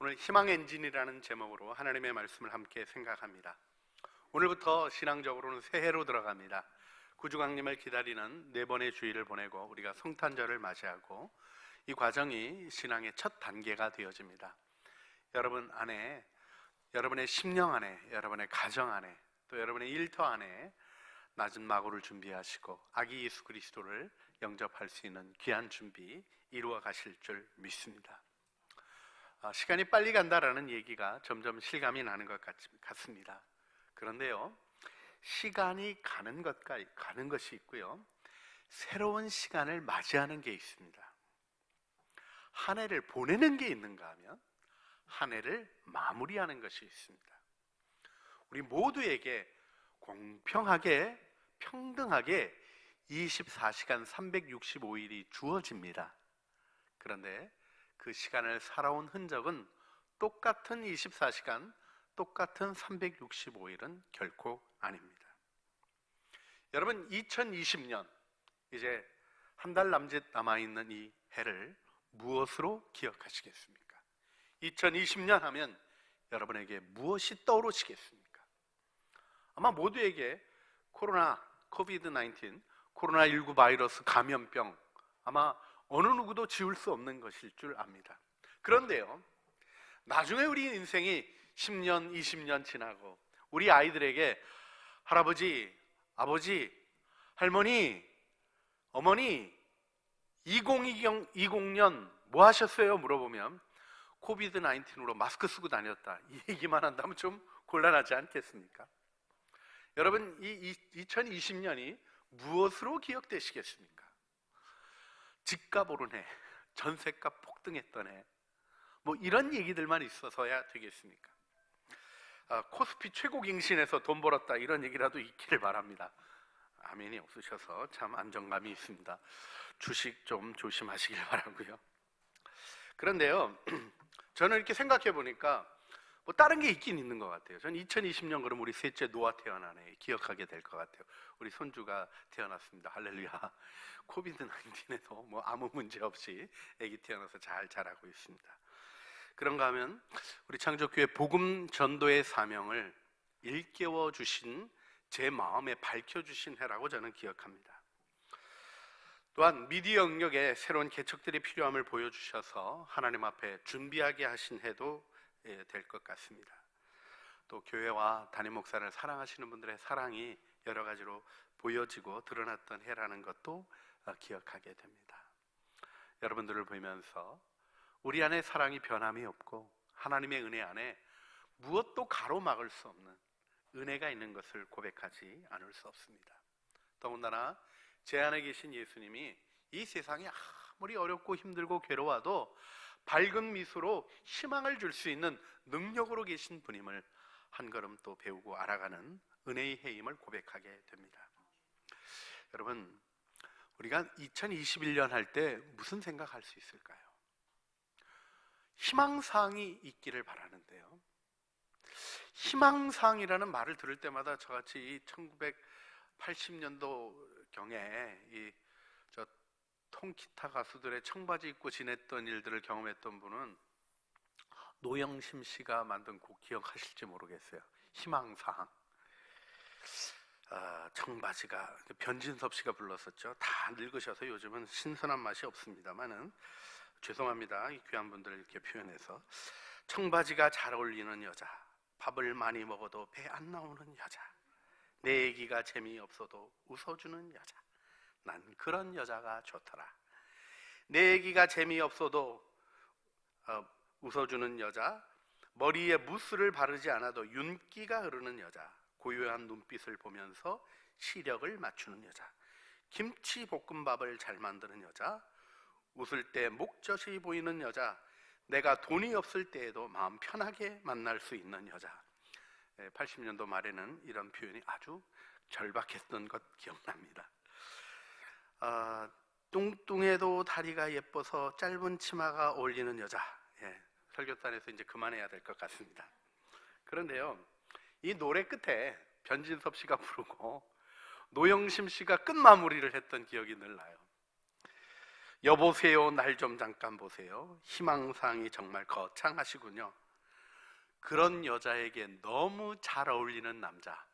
오늘 희망 엔진이라는 제목으로 하나님의 말씀을 함께 생각합니다. 오늘부터 신앙적으로는 새해로 들어갑니다. 구주강림을 기다리는 네 번의 주일을 보내고 우리가 성탄절을 맞이하고 이 과정이 신앙의 첫 단계가 되어집니다. 여러분 안에, 여러분의 심령 안에, 여러분의 가정 안에, 또 여러분의 일터 안에 낮은 마구를 준비하시고 아기 예수 그리스도를 영접할 수 있는 귀한 준비 이루어 가실 줄 믿습니다. 시간이 빨리 간다라는 얘기가 점점 실감이 나는 것 같습니다. 그런데요, 시간이 가는 것이 있고요, 새로운 시간을 맞이하는 게 있습니다. 한 해를 보내는 게 있는가 하면 한 해를 마무리하는 것이 있습니다. 우리 모두에게 공평하게, 평등하게 24시간 365일이 주어집니다. 그런데 그 시간을 살아온 흔적은 똑같은 24시간, 똑같은 365일은 결코 아닙니다. 여러분, 2020년 이제 한 달 남짓 남아있는 이 해를 무엇으로 기억하시겠습니까? 2020년 하면 여러분에게 무엇이 떠오르시겠습니까? 아마 모두에게 코비드-19, 코로나19 바이러스 감염병, 아마 어느 누구도 지울 수 없는 것일 줄 압니다. 그런데요, 나중에 우리 인생이 10년, 20년 지나고 우리 아이들에게 할아버지, 아버지, 할머니, 어머니 2020년 뭐 하셨어요? 물어보면 코비드-19으로 마스크 쓰고 다녔다, 이 얘기만 한다면 좀 곤란하지 않겠습니까? 여러분, 이 2020년이 무엇으로 기억되시겠습니까? 집값 오른 해, 전셋값 폭등했던 해, 뭐 이런 얘기들만 있어서야 되겠습니까? 코스피 최고 갱신해서 돈 벌었다, 이런 얘기라도 있기를 바랍니다. 아멘이 없으셔서 참 안정감이 있습니다. 주식 좀 조심하시길 바라고요. 그런데요, 저는 이렇게 생각해 보니까 뭐 다른 게 있긴 있는 것 같아요. 저는 2020년 그럼 우리 셋째 노아 태어난 해 기억하게 될 것 같아요. 우리 손주가 태어났습니다. 할렐루야. 코비드-19에도 뭐 아무 문제 없이 아기 태어나서 잘 자라고 있습니다. 그런가 하면 우리 창조교회 복음 전도의 사명을 일깨워 주신, 제 마음에 밝혀주신 해라고 저는 기억합니다. 또한 미디어 영역에 새로운 개척들이 필요함을 보여주셔서 하나님 앞에 준비하게 하신 해도 될 것 같습니다. 또 교회와 담임 목사를 사랑하시는 분들의 사랑이 여러 가지로 보여지고 드러났던 해라는 것도 기억하게 됩니다. 여러분들을 보면서 우리 안에 사랑이 변함이 없고 하나님의 은혜 안에 무엇도 가로막을 수 없는 은혜가 있는 것을 고백하지 않을 수 없습니다. 더군다나 제 안에 계신 예수님이 이 세상이 아무리 어렵고 힘들고 괴로워도 밝은 미소로 희망을 줄 수 있는 능력으로 계신 분임을 한 걸음 또 배우고 알아가는 은혜의 해임을 고백하게 됩니다. 여러분, 우리가 2021년 할 때 무슨 생각할 수 있을까요? 희망사항이 있기를 바라는데요, 희망사항이라는 말을 들을 때마다 저같이 1980년도경에 저 통기타 가수들의 청바지 입고 지냈던 일들을 경험했던 분은 노영심 씨가 만든 곡 기억하실지 모르겠어요. 희망사항. 청바지가, 변진섭 씨가 불렀었죠. 다 늙으셔서 요즘은 신선한 맛이 없습니다만은 죄송합니다, 이 귀한 분들을 이렇게 표현해서. 청바지가 잘 어울리는 여자, 밥을 많이 먹어도 배 안 나오는 여자, 내 얘기가 재미없어도 웃어주는 여자, 난 그런 여자가 좋더라. 내 얘기가 재미없어도 웃어주는 여자, 머리에 무스를 바르지 않아도 윤기가 흐르는 여자, 고요한 눈빛을 보면서 시력을 맞추는 여자, 김치볶음밥을 잘 만드는 여자, 웃을 때 목젖이 보이는 여자, 내가 돈이 없을 때에도 마음 편하게 만날 수 있는 여자. 80년도 말에는 이런 표현이 아주 절박했던 것 기억납니다. 뚱뚱해도 다리가 예뻐서 짧은 치마가 어울리는 여자. 설교단에서 이제 그만해야 될 것 같습니다. 그런데요, 이 노래 끝에 변진섭 씨가 부르고 노영심 씨가 끝마무리를 했던 기억이 늘 나요. 여보세요, 날 좀 잠깐 보세요. 희망사항이 정말 거창하시군요. 그런 여자에게 너무 잘 어울리는 남자,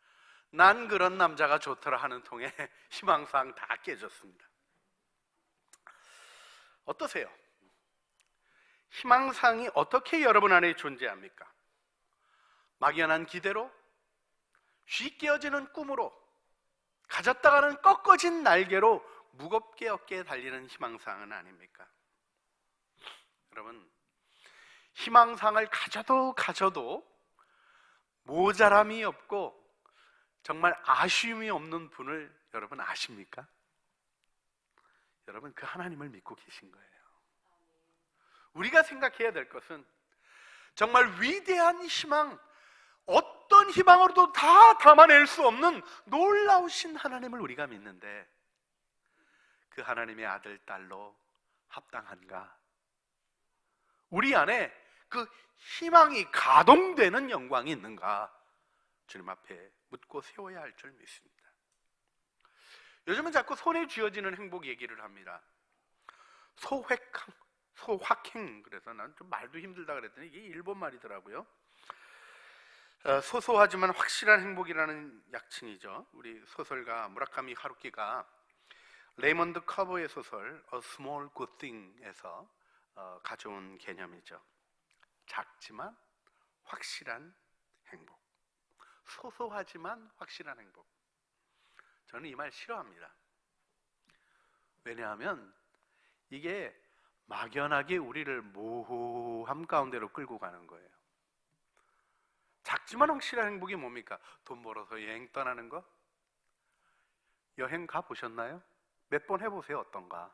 난 그런 남자가 좋더라 하는 통에 희망사항 다 깨졌습니다. 어떠세요? 희망사항이 어떻게 여러분 안에 존재합니까? 막연한 기대로, 쉽게 어지는 꿈으로, 가졌다가는 꺾어진 날개로 무겁게 어깨에 달리는 희망사항은 아닙니까? 여러분, 희망사항을 가져도 모자람이 없고 정말 아쉬움이 없는 분을 여러분 아십니까? 여러분, 그 하나님을 믿고 계신 거예요. 우리가 생각해야 될 것은 정말 위대한 희망, 어떤 희망으로도 다 담아낼 수 없는 놀라우신 하나님을 우리가 믿는데 그 하나님의 아들, 딸로 합당한가? 우리 안에 그 희망이 가동되는 영광이 있는가? 주님 앞에 묻고 세워야 할 줄 믿습니다. 요즘은 자꾸 손에 쥐어지는 행복 얘기를 합니다. 소확행. 그래서 난 좀 말도 힘들다 그랬더니 이게 일본 말이더라고요. 소소하지만 확실한 행복이라는 약칭이죠. 우리 소설가 무라카미 하루키가 레이먼드 커버의 소설 A Small Good Thing에서 가져온 개념이죠. 작지만 확실한 행복, 소소하지만 확실한 행복. 저는 이 말 싫어합니다. 왜냐하면 이게 막연하게 우리를 모호함 가운데로 끌고 가는 거예요. 작지만 확실한 행복이 뭡니까? 돈 벌어서 여행 떠나는 거? 여행 가보셨나요? 몇 번 해보세요. 어떤가?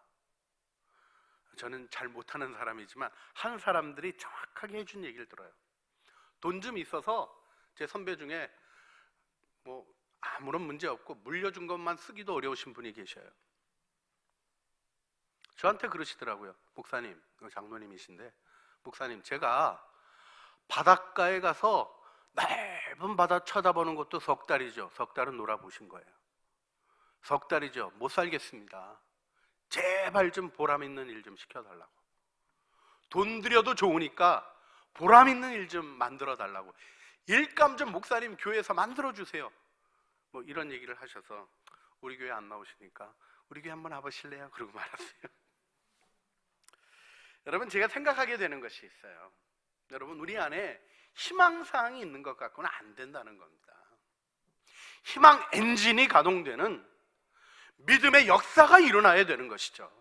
저는 잘 못하는 사람이지만 한 사람들이 정확하게 해준 얘기를 들어요. 돈 좀 있어서 제 선배 중에 뭐 아무런 문제 없고 물려준 것만 쓰기도 어려우신 분이 계셔요. 저한테 그러시더라고요. 목사님, 장로님이신데, 목사님, 제가 바닷가에 가서 넓은 바다 쳐다보는 것도 석 달이죠. 석 달은 놀아보신 거예요. 석 달이죠. 못 살겠습니다. 제발 좀 보람 있는 일 좀 시켜달라고. 돈 들여도 좋으니까 보람 있는 일 좀 만들어 달라고. 일감 좀 목사님 교회에서 만들어 주세요. 뭐 이런 얘기를 하셔서 우리 교회 안 나오시니까 우리 교회 한번 와보실래요? 그러고 말았어요. 여러분, 제가 생각하게 되는 것이 있어요. 여러분, 우리 안에 희망사항이 있는 것 같고는 안 된다는 겁니다. 희망 엔진이 가동되는 믿음의 역사가 일어나야 되는 것이죠.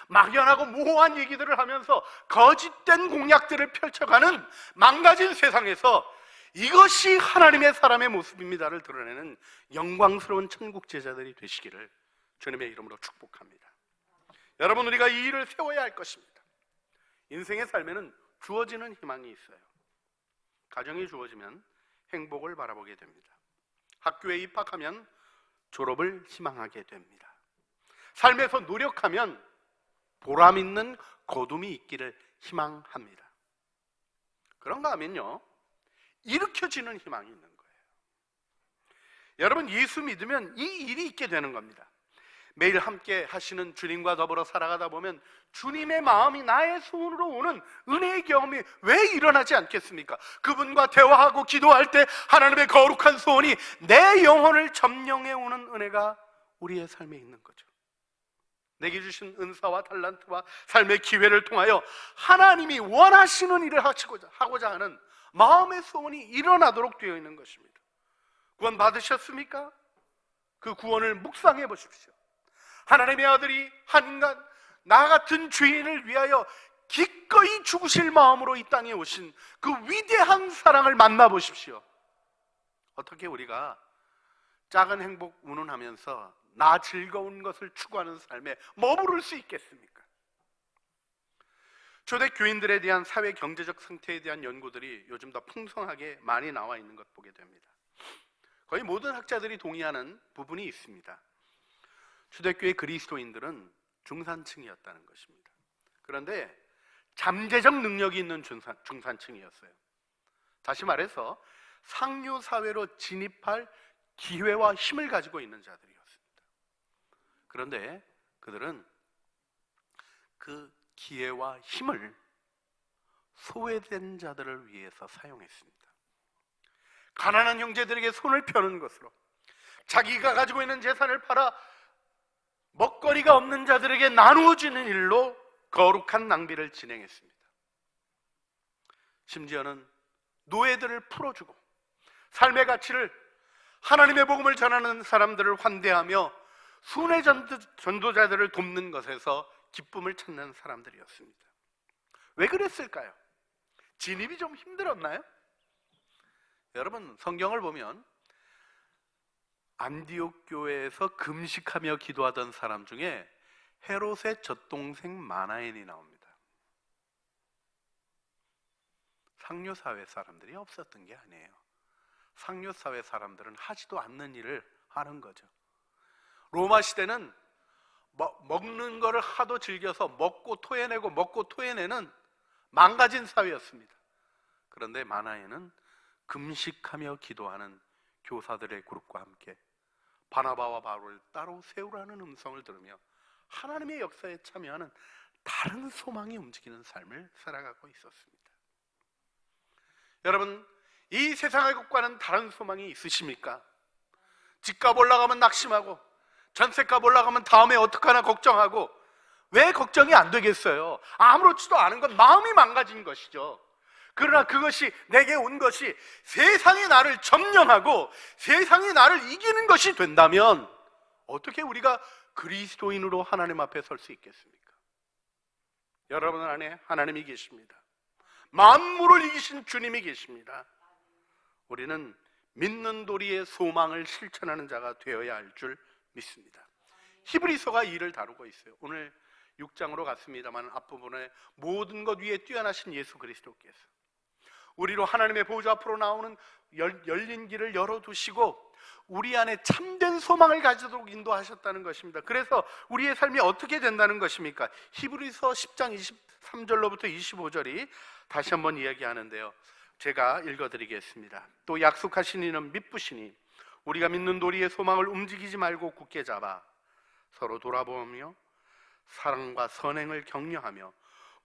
막연하고 모호한 얘기들을 하면서 거짓된 공약들을 펼쳐가는 망가진 세상에서 이것이 하나님의 사람의 모습입니다를 드러내는 영광스러운 천국 제자들이 되시기를 주님의 이름으로 축복합니다. 여러분, 우리가 이 일을 세워야 할 것입니다. 인생의 삶에는 주어지는 희망이 있어요. 가정이 주어지면 행복을 바라보게 됩니다. 학교에 입학하면 졸업을 희망하게 됩니다. 삶에서 노력하면 보람 있는 거둠이 있기를 희망합니다. 그런가 하면요, 일으켜지는 희망이 있는 거예요. 여러분, 예수 믿으면 이 일이 있게 되는 겁니다. 매일 함께 하시는 주님과 더불어 살아가다 보면 주님의 마음이 나의 손으로 오는 은혜의 경험이 왜 일어나지 않겠습니까? 그분과 대화하고 기도할 때 하나님의 거룩한 소원이 내 영혼을 점령해 오는 은혜가 우리의 삶에 있는 거죠. 내게 주신 은사와 달란트와 삶의 기회를 통하여 하나님이 원하시는 일을 하고자 하는 마음의 소원이 일어나도록 되어 있는 것입니다. 구원 받으셨습니까? 그 구원을 묵상해 보십시오. 하나님의 아들이 한 인간, 나 같은 죄인을 위하여 기꺼이 죽으실 마음으로 이 땅에 오신 그 위대한 사랑을 만나보십시오. 어떻게 우리가 작은 행복 운운하면서 나 즐거운 것을 추구하는 삶에 머무를 수 있겠습니까? 초대 교인들에 대한 사회 경제적 상태에 대한 연구들이 요즘 더 풍성하게 많이 나와 있는 것 보게 됩니다. 거의 모든 학자들이 동의하는 부분이 있습니다. 초대교회 그리스도인들은 중산층이었다는 것입니다. 그런데 잠재적 능력이 있는 중산층이었어요. 다시 말해서 상류사회로 진입할 기회와 힘을 가지고 있는 자들이었습니다. 그런데 그들은 그 기회와 힘을 소외된 자들을 위해서 사용했습니다. 가난한 형제들에게 손을 펴는 것으로, 자기가 가지고 있는 재산을 팔아 먹거리가 없는 자들에게 나누어 주는 일로 거룩한 낭비를 진행했습니다. 심지어는 노예들을 풀어주고 삶의 가치를, 하나님의 복음을 전하는 사람들을 환대하며 순회 전도자들을 돕는 것에서 기쁨을 찾는 사람들이었습니다. 왜 그랬을까요? 진입이 좀 힘들었나요? 여러분, 성경을 보면 안디옥 교회에서 금식하며 기도하던 사람 중에 헤롯의 젖동생 마나엔이 나옵니다. 상류사회 사람들이 없었던 게 아니에요. 상류사회 사람들은 하지도 않는 일을 하는 거죠. 로마 시대는 먹는 거를 하도 즐겨서 먹고 토해내고 먹고 토해내는 망가진 사회였습니다. 그런데 마나엔은 금식하며 기도하는 교사들의 그룹과 함께 바나바와 바울을 따로 세우라는 음성을 들으며 하나님의 역사에 참여하는 다른 소망이 움직이는 삶을 살아가고 있었습니다. 여러분, 이 세상의 것과는 다른 소망이 있으십니까? 집값 올라가면 낙심하고 전셋값 올라가면 다음에 어떡하나 걱정하고, 왜 걱정이 안 되겠어요? 아무렇지도 않은 건 마음이 망가진 것이죠. 그러나 그것이 내게 온 것이 세상이 나를 점령하고 세상이 나를 이기는 것이 된다면 어떻게 우리가 그리스도인으로 하나님 앞에 설 수 있겠습니까? 여러분 안에 하나님이 계십니다. 만물을 이기신 주님이 계십니다. 우리는 믿는 도리의 소망을 실천하는 자가 되어야 할 줄 믿습니다. 히브리서가 이 일을 다루고 있어요. 오늘 6장으로 갔습니다만 앞부분에 모든 것 위에 뛰어나신 예수 그리스도께서 우리로 하나님의 보좌 앞으로 나오는 열린 길을 열어두시고 우리 안에 참된 소망을 가지도록 인도하셨다는 것입니다. 그래서 우리의 삶이 어떻게 된다는 것입니까? 히브리서 10장 23절로부터 25절이 다시 한번 이야기하는데요, 제가 읽어드리겠습니다. 또 약속하신 이는 미쁘시니 우리가 믿는 도리의 소망을 움직이지 말고 굳게 잡아 서로 돌아보며 사랑과 선행을 격려하며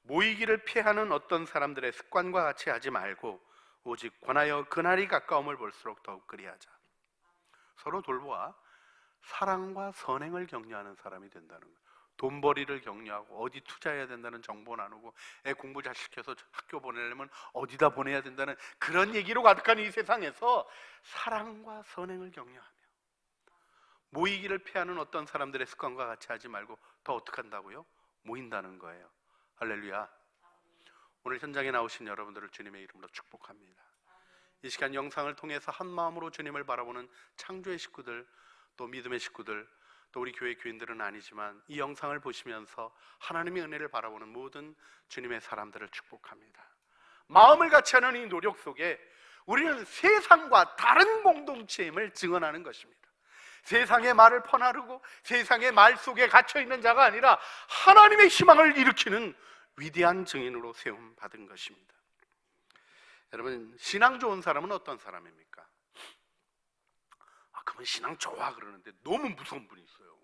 모이기를 피하는 어떤 사람들의 습관과 같이 하지 말고 오직 권하여 그날이 가까움을 볼수록 더욱 그리하자. 서로 돌보아 사랑과 선행을 격려하는 사람이 된다는 거예요. 돈벌이를 격려하고 어디 투자해야 된다는 정보 나누고 애 공부 잘 시켜서 학교 보내려면 어디다 보내야 된다는 그런 얘기로 가득한 이 세상에서 사랑과 선행을 격려하며 모이기를 피하는 어떤 사람들의 습관과 같이 하지 말고 더 어떻게 한다고요? 모인다는 거예요. 할렐루야. 오늘 현장에 나오신 여러분들을 주님의 이름으로 축복합니다. 이 시간 영상을 통해서 한 마음으로 주님을 바라보는 창조의 식구들, 또 믿음의 식구들, 또 우리 교회 교인들은 아니지만 이 영상을 보시면서 하나님의 은혜를 바라보는 모든 주님의 사람들을 축복합니다. 마음을 같이 하는 이 노력 속에 우리는 세상과 다른 공동체임을 증언하는 것입니다. 세상의 말을 퍼나르고 세상의 말 속에 갇혀있는 자가 아니라 하나님의 희망을 일으키는 위대한 증인으로 세움 받은 것입니다. 여러분, 신앙 좋은 사람은 어떤 사람입니까? 그분 신앙 좋아 그러는데 너무 무서운 분이 있어요.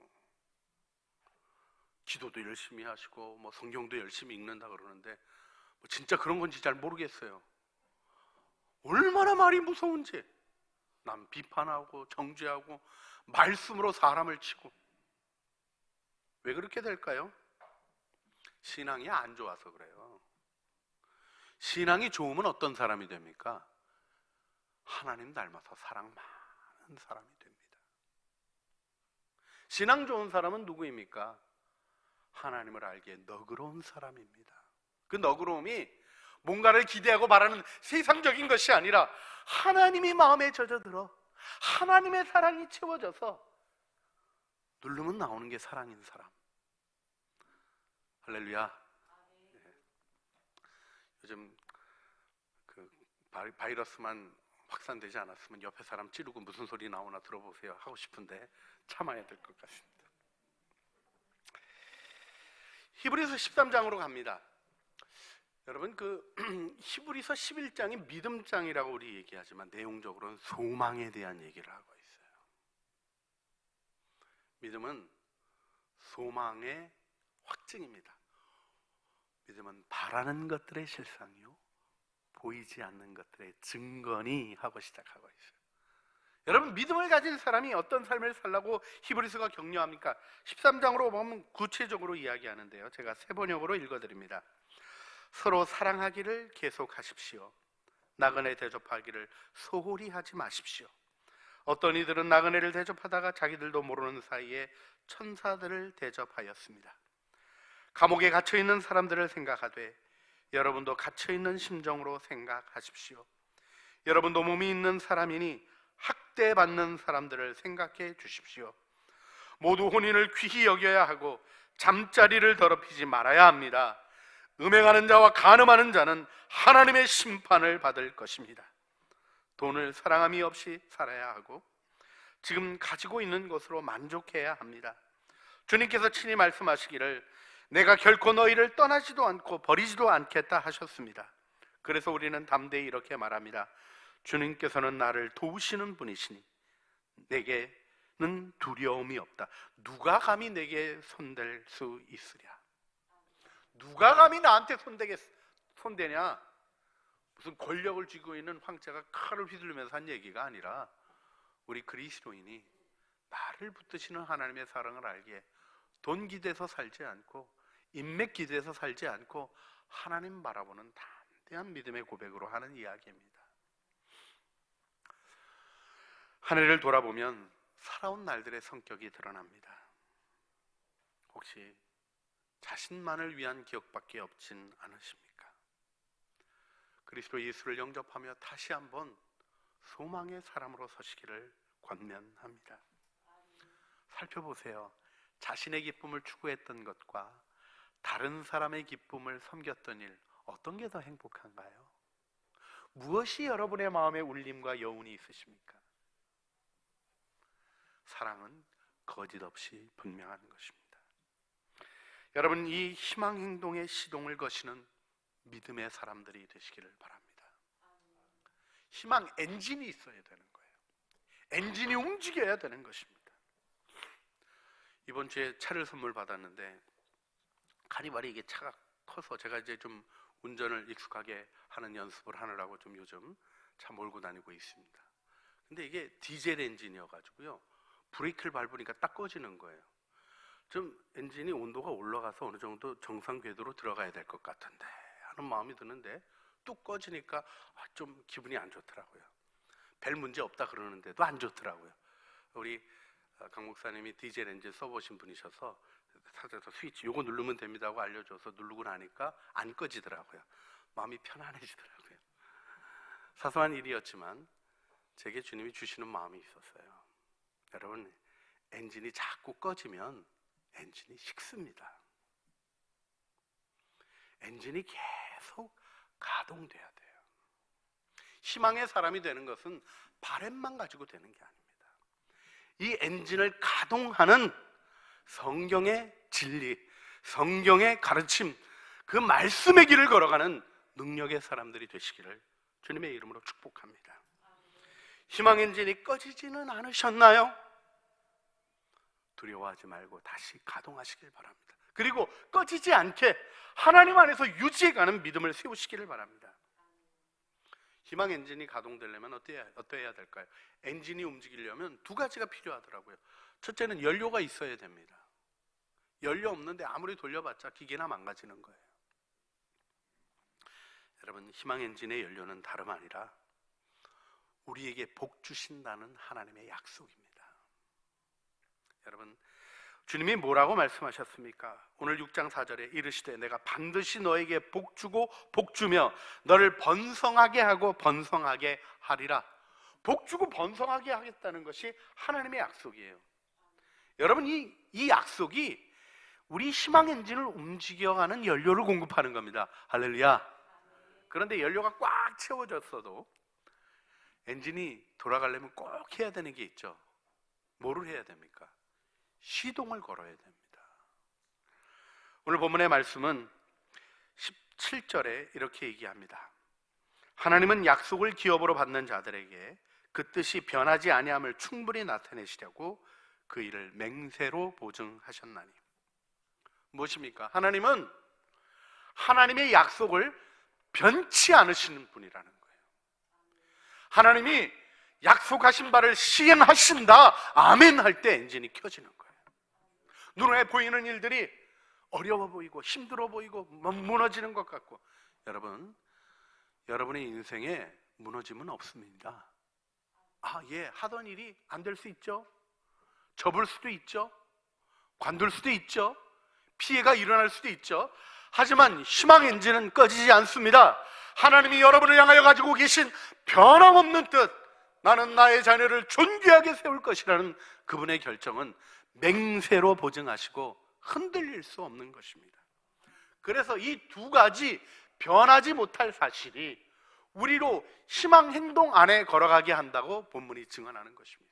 기도도 열심히 하시고 뭐 성경도 열심히 읽는다 그러는데 뭐 진짜 그런 건지 잘 모르겠어요. 얼마나 말이 무서운지. 남 비판하고 정죄하고 말씀으로 사람을 치고. 왜 그렇게 될까요? 신앙이 안 좋아서 그래요. 신앙이 좋으면 어떤 사람이 됩니까? 하나님 닮아서 사랑 많은 사람이 됩니다. 신앙 좋은 사람은 누구입니까? 하나님을 알기에 너그러운 사람입니다. 그 너그러움이 뭔가를 기대하고 바라는 세상적인 것이 아니라 하나님이 마음에 젖어들어 하나님의 사랑이 채워져서 누르면 나오는 게 사랑인 사람. 할렐루야. 네. 요즘 그 바이러스만 확산되지 않았으면 옆에 사람 찌르고 무슨 소리 나오나 들어보세요 하고 싶은데 참아야 될 것 같습니다. 히브리서 13장으로 갑니다. 여러분, 그 히브리서 11장이 믿음장이라고 우리 얘기하지만 내용적으로는 소망에 대한 얘기를 하고 있어요. 믿음은 소망의 확증입니다. 믿음은 바라는 것들의 실상이요 보이지 않는 것들의 증거니 하고 시작하고 있어요. 여러분, 믿음을 가진 사람이 어떤 삶을 살라고 히브리서가 격려합니까? 13장으로 보면 구체적으로 이야기하는데요. 제가 세 번역으로 읽어드립니다. 서로 사랑하기를 계속하십시오. 나그네 대접하기를 소홀히 하지 마십시오. 어떤 이들은 나그네를 대접하다가 자기들도 모르는 사이에 천사들을 대접하였습니다. 감옥에 갇혀있는 사람들을 생각하되 여러분도 갇혀있는 심정으로 생각하십시오. 여러분도 몸이 있는 사람이니 학대받는 사람들을 생각해 주십시오. 모두 혼인을 귀히 여겨야 하고 잠자리를 더럽히지 말아야 합니다. 음행하는 자와 간음하는 자는 하나님의 심판을 받을 것입니다. 돈을 사랑함이 없이 살아야 하고 지금 가지고 있는 것으로 만족해야 합니다. 주님께서 친히 말씀하시기를 내가 결코 너희를 떠나지도 않고 버리지도 않겠다 하셨습니다. 그래서 우리는 담대히 이렇게 말합니다. 주님께서는 나를 도우시는 분이시니 내게는 두려움이 없다. 누가 감히 내게 손댈 수 있으랴? 누가 감히 나한테 손대냐? 무슨 권력을 쥐고 있는 황제가 칼을 휘두르면서 한 얘기가 아니라 우리 그리스도인이 나를 붙드시는 하나님의 사랑을 알기에 돈 기대서 살지 않고 인맥 기대서 살지 않고 하나님 바라보는 담대한 믿음의 고백으로 하는 이야기입니다. 한 해를 돌아보면 살아온 날들의 성격이 드러납니다. 혹시 자신만을 위한 기억밖에 없진 않으십니까? 그리스도 예수를 영접하며 다시 한번 소망의 사람으로 서시기를 권면합니다. 살펴보세요. 자신의 기쁨을 추구했던 것과 다른 사람의 기쁨을 섬겼던 일, 어떤 게 더 행복한가요? 무엇이 여러분의 마음에 울림과 여운이 있으십니까? 사랑은 거짓 없이 분명한 것입니다. 여러분, 이 희망 행동의 시동을 거시는 믿음의 사람들이 되시기를 바랍니다. 희망 엔진이 있어야 되는 거예요. 엔진이 움직여야 되는 것입니다. 이번 주에 차를 선물 받았는데 가니발이 이게 차가 커서 제가 이제 좀 운전을 익숙하게 하는 연습을 하느라고 좀 요즘 차 몰고 다니고 있습니다. 근데 이게 디젤 엔진이어가지고요, 브레이크를 밟으니까 딱 꺼지는 거예요. 좀 엔진이 온도가 올라가서 어느 정도 정상 궤도로 들어가야 될 것 같은데 하는 마음이 드는데 뚝 꺼지니까 좀 기분이 안 좋더라고요. 별 문제 없다 그러는데도 안 좋더라고요. 우리 강 목사님이 디젤 엔진 써보신 분이셔서 살짝 스위치 요거 누르면 됩니다 하고 알려줘서 누르고 나니까 안 꺼지더라고요. 마음이 편안해지더라고요. 사소한 일이었지만 제게 주님이 주시는 마음이 있었어요. 여러분, 엔진이 자꾸 꺼지면 엔진이 식습니다. 엔진이 계속 가동돼야 돼요. 희망의 사람이 되는 것은 바램만 가지고 되는 게 아닙니다. 이 엔진을 가동하는 성경의 진리, 성경의 가르침, 그 말씀의 길을 걸어가는 능력의 사람들이 되시기를 주님의 이름으로 축복합니다. 희망 엔진이 꺼지지는 않으셨나요? 두려워하지 말고 다시 가동하시길 바랍니다. 그리고 꺼지지 않게 하나님 안에서 유지해가는 믿음을 세우시기를 바랍니다. 희망 엔진이 가동되려면 어떠해야 될까요? 엔진이 움직이려면 두 가지가 필요하더라고요. 첫째는 연료가 있어야 됩니다. 연료 없는데 아무리 돌려봤자 기계나 망가지는 거예요. 여러분, 희망 엔진의 연료는 다름 아니라 우리에게 복 주신다는 하나님의 약속입니다. 여러분, 주님이 뭐라고 말씀하셨습니까? 오늘 6장 4절에 이르시되 내가 반드시 너에게 복 주고 복 주며 너를 번성하게 하고 번성하게 하리라. 복 주고 번성하게 하겠다는 것이 하나님의 약속이에요. 여러분, 이 약속이 우리 희망 엔진을 움직여가는 연료를 공급하는 겁니다. 할렐루야. 그런데 연료가 꽉 채워졌어도 엔진이 돌아가려면 꼭 해야 되는 게 있죠. 뭐를 해야 됩니까? 시동을 걸어야 됩니다. 오늘 본문의 말씀은 17절에 이렇게 얘기합니다. 하나님은 약속을 기업으로 받는 자들에게 그 뜻이 변하지 아니함을 충분히 나타내시려고 그 일을 맹세로 보증하셨나니. 무엇입니까? 하나님은 하나님의 약속을 변치 않으시는 분이라는 거예요. 하나님이 약속하신 바를 시행하신다, 아멘 할 때 엔진이 켜지는 거예요. 눈에 보이는 일들이 어려워 보이고 힘들어 보이고 무너지는 것 같고, 여러분의 인생에 무너짐은 없습니다. 하던 일이 안 될 수 있죠. 접을 수도 있죠. 관둘 수도 있죠. 피해가 일어날 수도 있죠. 하지만 희망 엔진은 꺼지지 않습니다. 하나님이 여러분을 향하여 가지고 계신 변함없는 뜻, 나는 나의 자녀를 존귀하게 세울 것이라는 그분의 결정은 맹세로 보증하시고 흔들릴 수 없는 것입니다. 그래서 이 두 가지 변하지 못할 사실이 우리로 희망 행동 안에 걸어가게 한다고 본문이 증언하는 것입니다.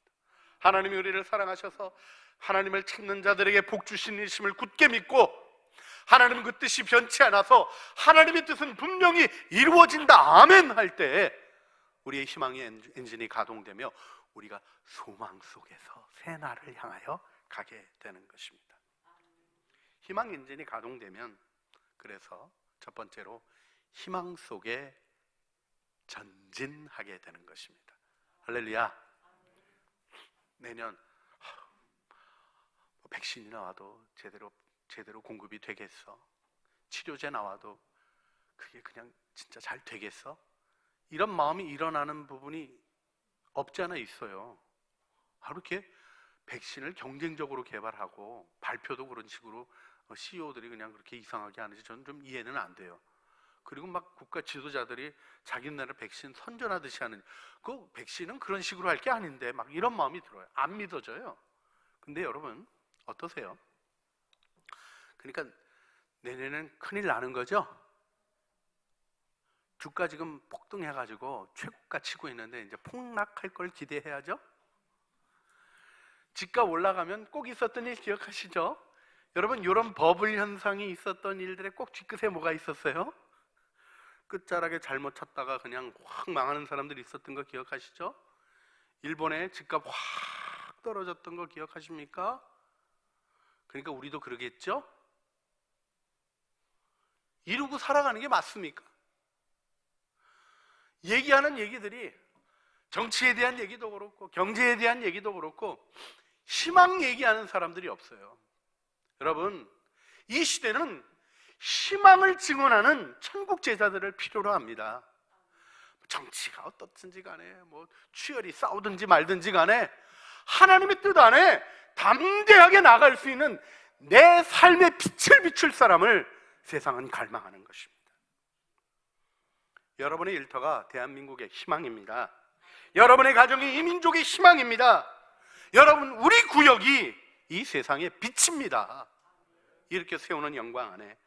하나님이 우리를 사랑하셔서 하나님을 찾는 자들에게 복 주신 이심을 굳게 믿고, 하나님 그 뜻이 변치 않아서 하나님의 뜻은 분명히 이루어진다, 아멘 할 때 우리의 희망의 엔진이 가동되며 우리가 소망 속에서 새날을 향하여 가게 되는 것입니다. 희망 엔진이 가동되면, 그래서 첫 번째로 희망 속에 전진하게 되는 것입니다. 할렐루야. 내년 백신이 나와도 제대로 공급이 되겠어? 치료제 나와도 그게 그냥 진짜 잘 되겠어? 이런 마음이 일어나는 부분이 없지 않아 있어요. 그렇게 백신을 경쟁적으로 개발하고 발표도 그런 식으로 CEO들이 그냥 그렇게 이상하게 하는지 저는 좀 이해는 안 돼요. 그리고 막 국가 지도자들이 자기 나라 백신 선전하듯이 하는, 그 백신은 그런 식으로 할 게 아닌데 막 이런 마음이 들어요. 안 믿어져요. 근데 여러분 어떠세요? 그러니까 내년엔 큰일 나는 거죠? 주가 지금 폭등해가지고 최고가 치고 있는데 이제 폭락할 걸 기대해야죠? 집값 올라가면 꼭 있었던 일 기억하시죠? 여러분, 이런 버블 현상이 있었던 일들의 꼭 뒤끝에 뭐가 있었어요? 끝자락에 잘못 쳤다가 그냥 확 망하는 사람들이 있었던 거 기억하시죠? 일본의 집값 확 떨어졌던 거 기억하십니까? 그러니까 우리도 그러겠죠? 이루고 살아가는 게 맞습니까? 얘기하는 얘기들이 정치에 대한 얘기도 그렇고 경제에 대한 얘기도 그렇고 희망 얘기하는 사람들이 없어요. 여러분, 이 시대는 희망을 증언하는 천국 제자들을 필요로 합니다. 정치가 어떻든지 간에 추열이 싸우든지 말든지 간에 하나님의 뜻 안에 담대하게 나갈 수 있는 내 삶의 빛을 비출 사람을 세상은 갈망하는 것입니다. 여러분의 일터가 대한민국의 희망입니다. 여러분의 가정이 이 민족의 희망입니다. 여러분, 우리 구역이 이 세상의 빛입니다. 이렇게 세우는 영광 안에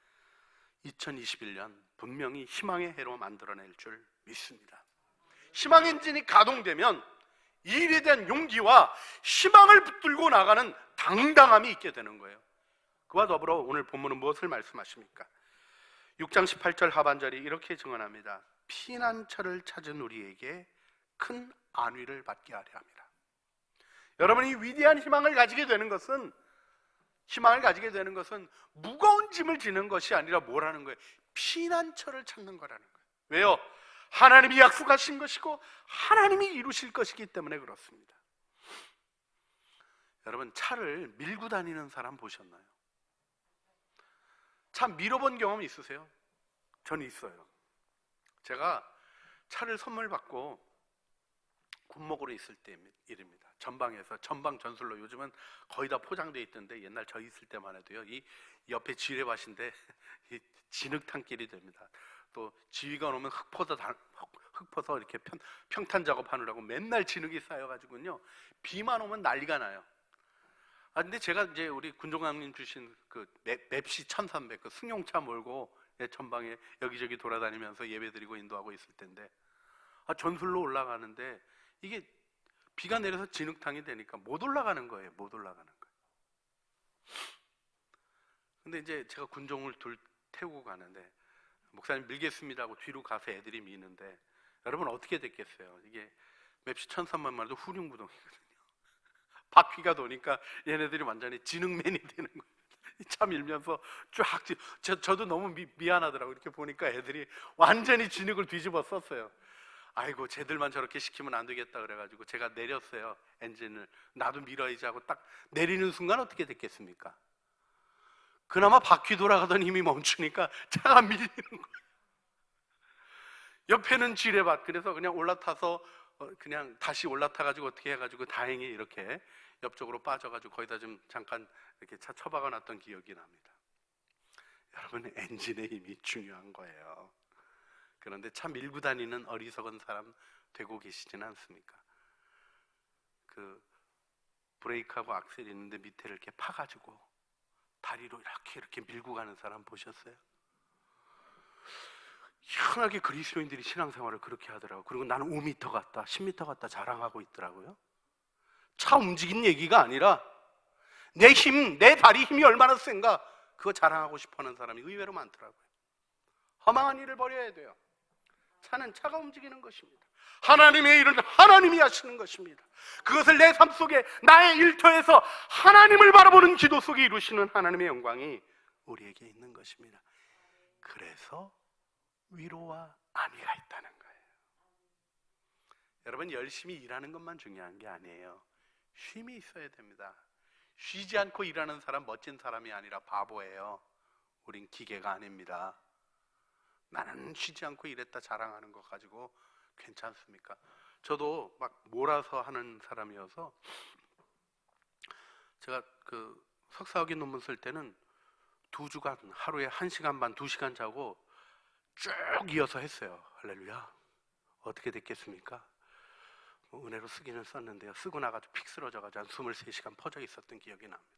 2021년 분명히 희망의 해로 만들어낼 줄 믿습니다. 희망 엔진이 가동되면 일에 대한 용기와 희망을 붙들고 나가는 당당함이 있게 되는 거예요. 그와 더불어 오늘 본문은 무엇을 말씀하십니까? 6장 18절 하반절이 이렇게 증언합니다. 피난처를 찾은 우리에게 큰 안위를 받게 하려 합니다. 여러분이 위대한 희망을 가지게 되는 것은 무거운 짐을 지는 것이 아니라 뭐라는 거예요? 피난처를 찾는 거라는 거예요. 왜요? 하나님이 약속하신 것이고 하나님이 이루실 것이기 때문에 그렇습니다. 여러분, 차를 밀고 다니는 사람 보셨나요? 차 밀어본 경험 있으세요? 저는 있어요. 제가 차를 선물 받고 군목으로 있을 때 일입니다. 전방에서 전방 전술로, 요즘은 거의 다 포장되어 있던데 옛날 저 있을 때만 해도요, 이 옆에 지뢰밭인데 이 진흙탕길이 됩니다. 또 지휘관 오면 흙 퍼서 이렇게 평탄 작업하느라고 맨날 진흙이 쌓여가지고요, 비만 오면 난리가 나요. 근데 제가 이제 우리 군종장님 주신 그 맵시 1300 그 승용차 몰고 전방에 여기저기 돌아다니면서 예배드리고 인도하고 있을 텐데, 전술로 올라가는데 이게 비가 내려서 진흙탕이 되니까 못 올라가는 거예요. 근데 이제 제가 군종을 태우고 가는데, 목사님 밀겠습니다 하고 뒤로 가서 애들이 미는데, 여러분 어떻게 됐겠어요? 이게 맵시 1300만 해도 후륜구동이거든요. 바퀴가 도니까 얘네들이 완전히 진흙맨이 되는 거예요. 차 밀면서 쫙 저도 너무 미안하더라고요. 이렇게 보니까 애들이 완전히 진흙을 뒤집어 썼어요. 아이고 쟤들만 저렇게 시키면 안 되겠다 그래가지고 제가 내렸어요. 엔진을 나도 밀어야지 하고 딱 내리는 순간 어떻게 됐겠습니까? 그나마 바퀴 돌아가던 힘이 멈추니까 차가 밀리는 거예요. 옆에는 지뢰밭. 그래서 그냥 올라타서 그냥 다시 올라타가지고 어떻게 해가지고 다행히 이렇게 옆쪽으로 빠져가지고 거기다 좀 잠깐 이렇게 차 처박아 놨던 기억이 납니다. 여러분, 엔진의 힘이 중요한 거예요. 그런데 차 밀고 다니는 어리석은 사람 되고 계시지는 않습니까? 그 브레이크하고 악셀이 있는데 밑에를 이렇게 파가지고 다리로 이렇게 밀고 가는 사람 보셨어요? 희한하게 그리스도인들이 신앙생활을 그렇게 하더라고요. 그리고 나는 5m 갔다 10m 갔다 자랑하고 있더라고요. 차 움직인 얘기가 아니라 내 힘, 내 다리 힘이 얼마나 센가 그거 자랑하고 싶어하는 사람이 의외로 많더라고요. 허망한 일을 버려야 돼요. 차는 차가 움직이는 것입니다. 하나님의 일은 하나님이 하시는 것입니다. 그것을 내 삶 속에 나의 일터에서 하나님을 바라보는 기도 속에 이루시는 하나님의 영광이 우리에게 있는 것입니다. 그래서 위로와 안위가 있다는 거예요. 여러분, 열심히 일하는 것만 중요한 게 아니에요. 쉼이 있어야 됩니다. 쉬지 않고 일하는 사람 멋진 사람이 아니라 바보예요. 우린 기계가 아닙니다. 나는 쉬지 않고 일했다 자랑하는 것 가지고 괜찮습니까? 저도 막 몰아서 하는 사람이어서 제가 그 석사학위 논문 쓸 때는 2주간 하루에 1시간 반 2시간 자고 쭉 이어서 했어요. 할렐루야. 어떻게 됐겠습니까? 은혜로 쓰기는 썼는데요. 쓰고 나가지고 픽 쓰러져가지고 한 23시간 퍼져 있었던 기억이 납니다.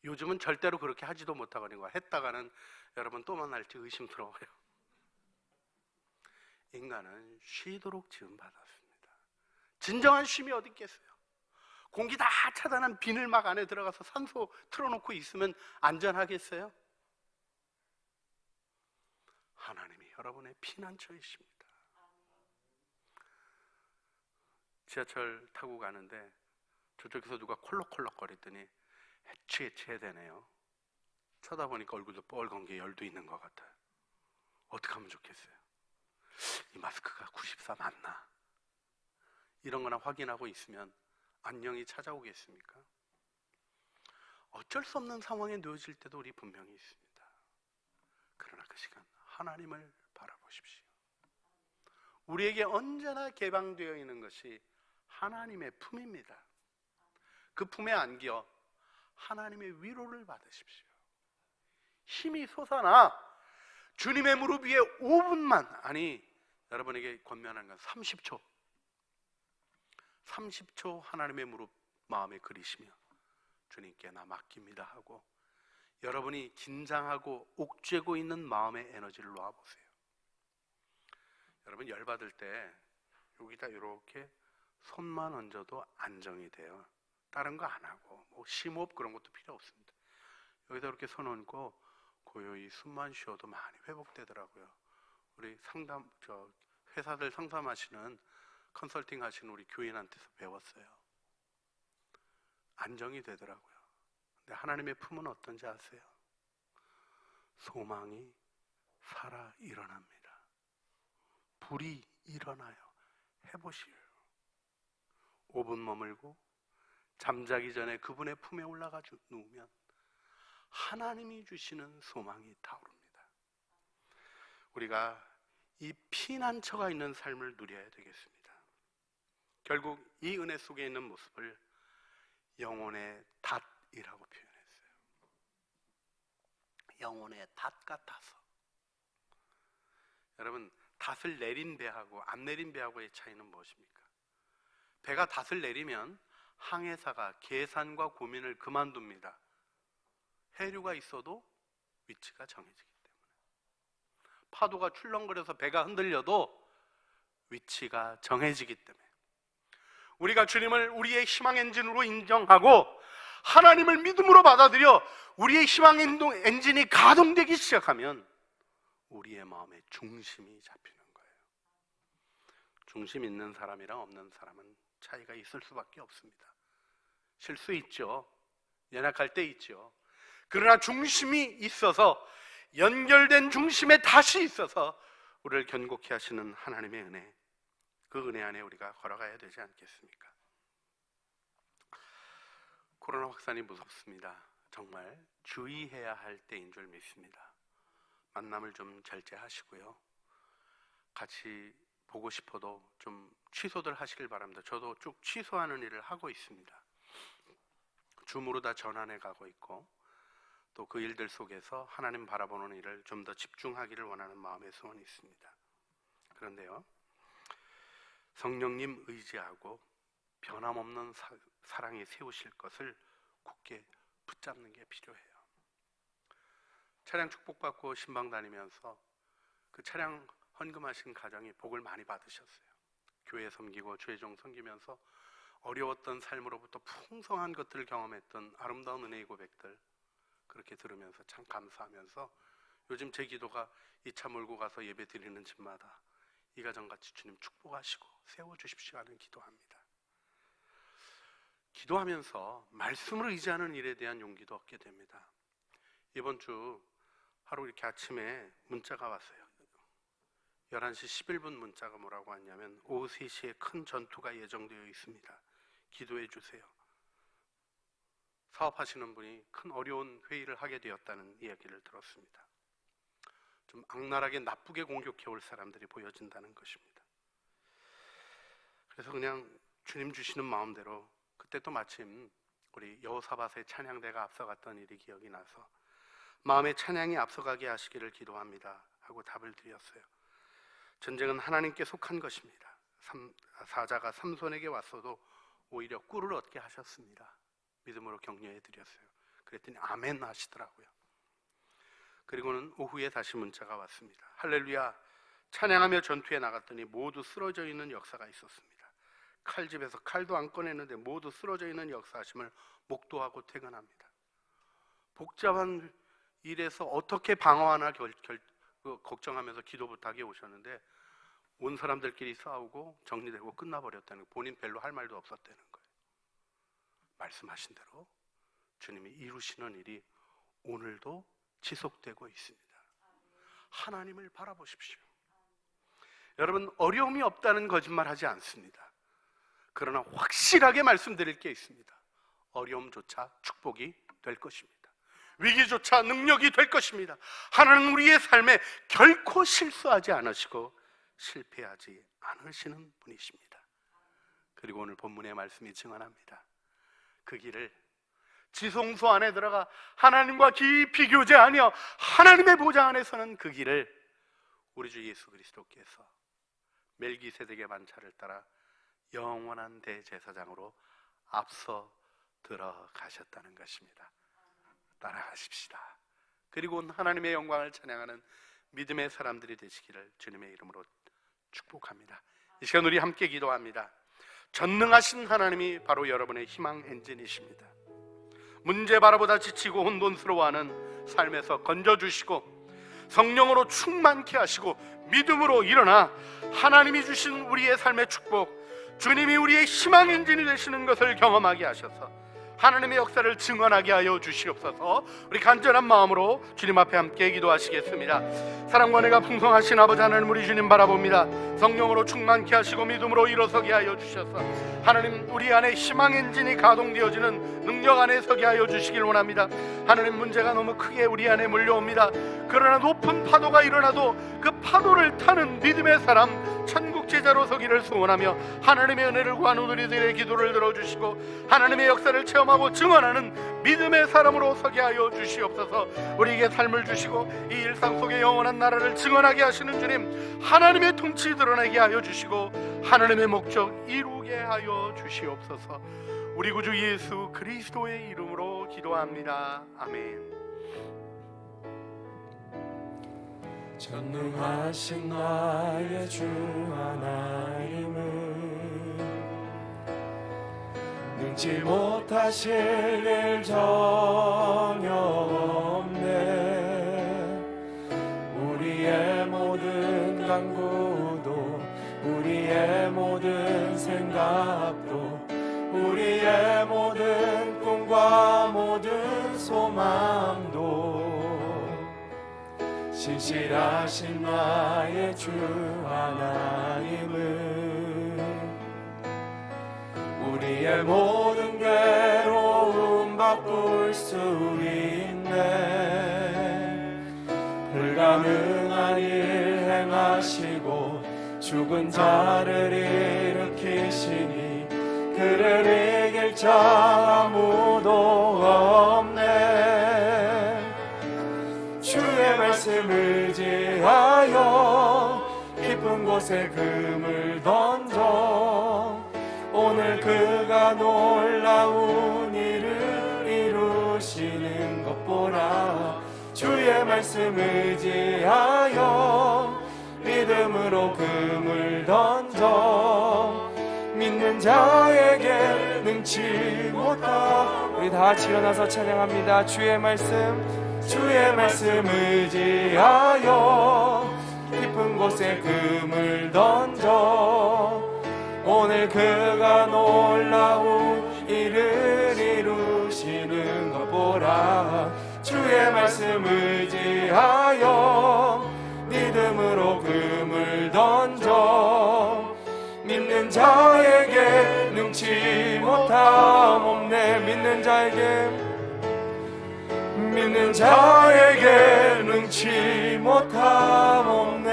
요즘은 절대로 그렇게 하지도 못하거든요. 했다가는 여러분 또 만날지 의심스러워요. 인간은 쉬도록 지음받았습니다. 진정한 쉼이 어디 있겠어요? 공기 다 차단한 비늘막 안에 들어가서 산소 틀어놓고 있으면 안전하겠어요? 하나님이 여러분의 피난처이십니다. 지하철 타고 가는데 저쪽에서 누가 콜록콜록 거리더니 해치해치해 되네요. 쳐다보니까 얼굴도 뻘건 게 열도 있는 것 같아요. 어떻게 하면 좋겠어요? 이 마스크가 94 맞나? 이런 거나 확인하고 있으면 안녕이 찾아오겠습니까? 어쩔 수 없는 상황에 놓여질 때도 우리 분명히 있습니다. 그러나 그 시간 하나님을 바라보십시오. 우리에게 언제나 개방되어 있는 것이 하나님의 품입니다. 그 품에 안겨 하나님의 위로를 받으십시오. 힘이 솟아나 주님의 무릎 위에 5분만, 아니 여러분에게 권면하는 건 30초 하나님의 무릎 마음에 그리시며 주님께 나 맡깁니다 하고 여러분이 긴장하고 옥죄고 있는 마음의 에너지를 놓아보세요. 여러분 열받을 때 여기다 이렇게 손만 얹어도 안정이 돼요. 다른 거 안 하고 뭐 심호흡 그런 것도 필요 없습니다. 여기다 이렇게 손 얹고 고요히 숨만 쉬어도 많이 회복되더라고요. 우리 회사들 상담하시는 컨설팅 하시는 우리 교인한테서 배웠어요. 안정이 되더라고요. 근데 하나님의 품은 어떤지 아세요? 소망이 살아 일어납니다. 불이 일어나요. 해보시오. 5분 머물고 잠자기 전에 그분의 품에 올라가 누우면 하나님이 주시는 소망이 타오릅니다. 우리가 이 피난처가 있는 삶을 누려야 되겠습니다. 결국 이 은혜 속에 있는 모습을 영혼의 닷이라고 표현했어요. 영혼의 닷 같아서. 여러분, 닷을 내린 배하고 안 내린 배하고의 차이는 무엇입니까? 배가 닷을 내리면 항해사가 계산과 고민을 그만둡니다. 해류가 있어도 위치가 정해지기 때문에. 파도가 출렁거려서 배가 흔들려도 위치가 정해지기 때문에. 우리가 주님을 우리의 희망 엔진으로 인정하고 하나님을 믿음으로 받아들여 우리의 희망 엔진이 가동되기 시작하면 우리의 마음에 중심이 잡히는 거예요. 중심 있는 사람이랑 없는 사람은 차이가 있을 수밖에 없습니다. 실수 있죠. 연약할 때 있죠. 그러나 중심이 있어서, 연결된 중심에 다시 있어서 우리를 견고케 하시는 하나님의 은혜, 그 은혜 안에 우리가 걸어가야 되지 않겠습니까? 코로나 확산이 무섭습니다. 정말 주의해야 할 때인 줄 믿습니다. 만남을 좀 절제하시고요, 같이 보고 싶어도 좀 취소들 하시길 바랍니다. 저도 쭉 취소하는 일을 하고 있습니다. 줌으로 다 전환해 가고 있고, 또 그 일들 속에서 하나님 바라보는 일을 좀 더 집중하기를 원하는 마음의 소원이 있습니다. 그런데요, 성령님 의지하고 변함없는 사랑이 세우실 것을 굳게 붙잡는 게 필요해요. 차량 축복받고 신방 다니면서 그 차량 헌금하신 가정이 복을 많이 받으셨어요. 교회 섬기고 주의종 섬기면서 어려웠던 삶으로부터 풍성한 것들을 경험했던 아름다운 은혜의 고백들, 그렇게 들으면서 참 감사하면서 요즘 제 기도가 이 차 몰고 가서 예배 드리는 집마다 이 가정같이 주님 축복하시고 세워주십시오 하는 기도합니다. 기도하면서 말씀을 의지하는 일에 대한 용기도 얻게 됩니다. 이번 주 하루 이렇게 아침에 문자가 왔어요. 11시 11분 문자가 뭐라고 왔냐면, 오후 3시에 큰 전투가 예정되어 있습니다. 기도해 주세요. 사업하시는 분이 큰 어려운 회의를 하게 되었다는 이야기를 들었습니다. 좀 악랄하게 나쁘게 공격해 올 사람들이 보여진다는 것입니다. 그래서 그냥 주님 주시는 마음대로, 그때 또 마침 우리 여호사밧의 찬양대가 앞서갔던 일이 기억이 나서 마음의 찬양이 앞서가게 하시기를 기도합니다 하고 답을 드렸어요. 전쟁은 하나님께 속한 것입니다. 사자가 삼손에게 왔어도 오히려 꿀을 얻게 하셨습니다. 믿음으로 격려해 드렸어요. 그랬더니 아멘 하시더라고요. 그리고는 오후에 다시 문자가 왔습니다. 할렐루야, 찬양하며 전투에 나갔더니 모두 쓰러져 있는 역사가 있었습니다. 칼집에서 칼도 안 꺼냈는데 모두 쓰러져 있는 역사하심을 목도하고 퇴근합니다. 복잡한 일에서 어떻게 방어하나 걱정하면서 기도 부탁에 오셨는데 온 사람들끼리 싸우고 정리되고 끝나버렸다는 거예요. 본인 별로 할 말도 없었다는 거예요. 말씀하신 대로 주님이 이루시는 일이 오늘도 지속되고 있습니다. 하나님을 바라보십시오. 여러분, 어려움이 없다는 거짓말 하지 않습니다. 그러나 확실하게 말씀드릴 게 있습니다. 어려움조차 축복이 될 것입니다. 위기조차 능력이 될 것입니다. 하나님은 우리의 삶에 결코 실수하지 않으시고 실패하지 않으시는 분이십니다. 그리고 오늘 본문의 말씀이 증언합니다. 그 길을, 지성소 안에 들어가 하나님과 깊이 교제하며 하나님의 보좌 안에 서는 그 길을 우리 주 예수 그리스도께서 멜기세덱의 반차를 따라 영원한 대제사장으로 앞서 들어가셨다는 것입니다. 따라가십시다. 그리고 하나님의 영광을 찬양하는 믿음의 사람들이 되시기를 주님의 이름으로 축복합니다. 이 시간 우리 함께 기도합니다. 전능하신 하나님이 바로 여러분의 희망 엔진이십니다. 문제 바라보다 지치고 혼돈스러워하는 삶에서 건져주시고 성령으로 충만케 하시고 믿음으로 일어나 하나님이 주신 우리의 삶의 축복, 주님이 우리의 희망 엔진이 되시는 것을 경험하게 하셔서 하나님의 역사를 증언하게 하여 주시옵소서. 우리 간절한 마음으로 주님 앞에 함께 기도하시겠습니다. 사랑과 은혜가 풍성하신 아버지 하나님, 우리 주님 바라봅니다. 성령으로 충만케 하시고 믿음으로 일어서게 하여 주셔서 하나님, 우리 안에 희망 엔진이 가동되어지는 능력 안에 서게 하여 주시길 원합니다. 하나님, 문제가 너무 크게 우리 안에 몰려옵니다. 그러나 높은 파도가 일어나도 그 파도를 타는 믿음의 사람, 천국 제자로 서기를 소원하며 하나님의 은혜를 구하는 우리들의 기도를 들어주시고 하나님의 역사를 체험하고 증언하는 믿음의 사람으로 서게 하여 주시옵소서. 우리에게 삶을 주시고 이 일상 속에 영원한 나라를 증언하게 하시는 주님, 하나님의 통치 드러나게 하여 주시고 하나님의 목적 이루게 하여 주시옵소서. 우리 구주 예수 그리스도의 이름으로 기도합니다. 아멘. 전능하신 나의 주 하나님은 능치 못하실 일 전혀 없네. 우리의 모든 간구도 우리의 모든 생각도 우리의 모든 꿈과 모든 소망 마음도 신실하신 나의 주 하나님은 우리의 모든 괴로움 바꿀 수 있네. 불가능한 일 행하시고 죽은 자를 일으키시니 그를 이길 자 아무도 없네. 주의 말씀 의지하여 깊은 곳에 금을 던져 오늘 그가 놀라운 일을 이루시는 것 보라. 주의 말씀 의지하여 믿음으로 금을 던져 믿는 자에게 능치 못하. 우리 다 같이 일어나서 찬양합니다. 주의 말씀 의지하여 깊은 곳에 금을 던져 오늘 그가 놀라운 일을 이루시는 것 보라. 주의 말씀 의지하여 믿음으로 금을 던져 믿는 자에게 능치 못함 없네. 믿는 자에게 능치 못함 없네.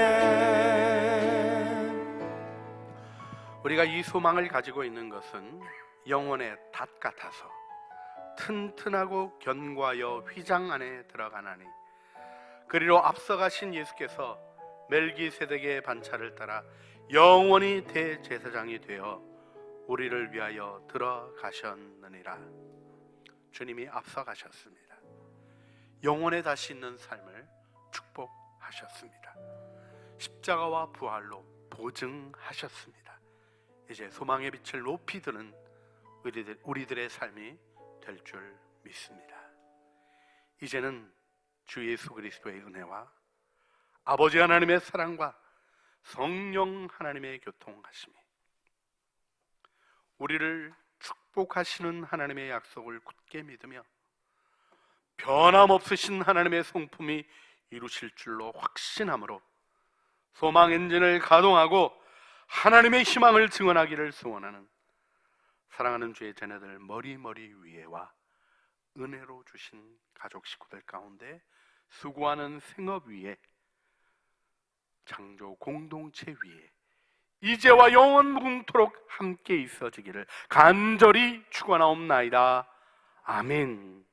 우리가 이 소망을 가지고 있는 것은 영혼의 닷 같아서 튼튼하고 견고하여 휘장 안에 들어가나니 그리로 앞서가신 예수께서 멜기세덱의 반차를 따라 영원히 대제사장이 되어 우리를 위하여 들어가셨느니라. 주님이 앞서가셨습니다. 영혼에 다시 있는 삶을 축복하셨습니다. 십자가와 부활로 보증하셨습니다. 이제 소망의 빛을 높이 드는 우리들의 삶이 될 줄 믿습니다. 이제는 주 예수 그리스도의 은혜와 아버지 하나님의 사랑과 성령 하나님의 교통하심이 우리를 축복하시는 하나님의 약속을 굳게 믿으며 변함없으신 하나님의 성품이 이루실 줄로 확신함으로 소망 엔진을 가동하고 하나님의 희망을 증언하기를 소원하는 사랑하는 주의 자녀들 머리 위에와 은혜로 주신 가족 식구들 가운데 수고하는 생업 위에 창조 공동체 위에 이제와 영원 무궁토록 함께 있어지기를 간절히 축원하옵나이다. 아멘.